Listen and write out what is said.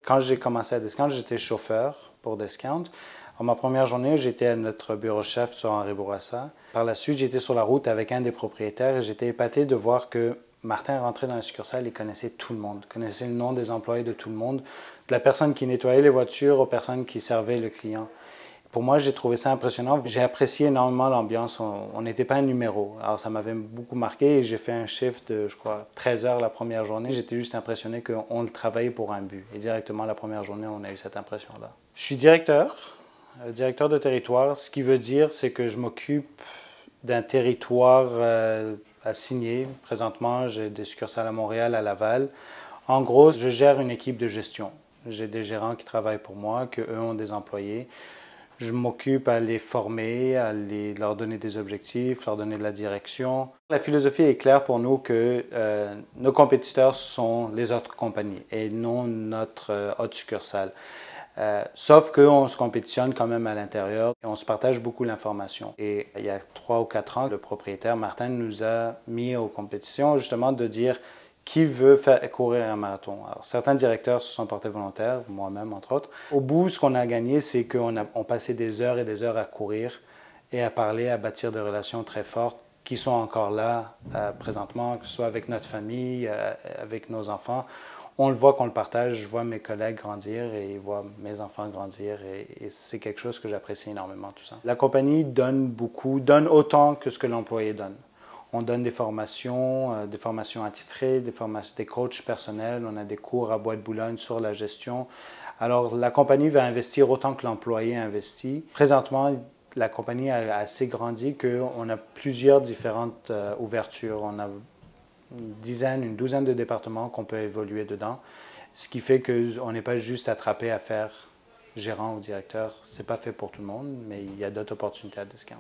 Quand j'ai commencé à Discount, j'étais chauffeur pour Discount. En ma première journée, j'étais à notre bureau-chef sur Henri Bourassa. Par la suite, j'étais sur la route avec un des propriétaires et j'étais épaté de voir que Martin rentrait dans la succursale et connaissait tout le monde, connaissait le nom des employés de tout le monde, de la personne qui nettoyait les voitures aux personnes qui servaient le client. Pour moi, j'ai trouvé ça impressionnant. J'ai apprécié énormément l'ambiance. On n'était pas un numéro. Alors, ça m'avait beaucoup marqué et j'ai fait un shift de, je crois, 13 heures la première journée. J'étais juste impressionné qu'on le travaillait pour un but. Et directement, la première journée, on a eu cette impression-là. Je suis directeur de territoire. Ce qui veut dire, c'est que je m'occupe d'un territoire à signer. Présentement, j'ai des succursales à Montréal, à Laval. En gros, je gère une équipe de gestion. J'ai des gérants qui travaillent pour moi, qu'eux ont des employés. Je m'occupe à les former, leur donner des objectifs, leur donner de la direction. La philosophie est claire pour nous que nos compétiteurs sont les autres compagnies et non notre haute succursale. Sauf qu'on se compétitionne quand même à l'intérieur et on se partage beaucoup l'information. Et il y a 3 ou 4 ans, le propriétaire Martin nous a mis aux compétitions justement de dire qui veut courir un marathon. Alors, certains directeurs se sont portés volontaires, moi-même entre autres. Au bout, ce qu'on a gagné, c'est qu'on passait des heures et des heures à courir et à parler, à bâtir des relations très fortes qui sont encore là présentement, que ce soit avec notre famille, avec nos enfants. On le voit qu'on le partage, je vois mes collègues grandir et ils voient mes enfants grandir et c'est quelque chose que j'apprécie énormément, tout ça. La compagnie donne beaucoup, donne autant que ce que l'employé donne. On donne des formations attitrées, des coachs personnels, on a des cours à Bois-de-Boulogne sur la gestion. Alors, la compagnie va investir autant que l'employé investit. Présentement, la compagnie a assez grandi qu'on a plusieurs différentes ouvertures. On a une douzaine de départements qu'on peut évoluer dedans, ce qui fait qu'on n'est pas juste attrapé à faire gérant ou directeur. Ce n'est pas fait pour tout le monde, mais il y a d'autres opportunités à Discount.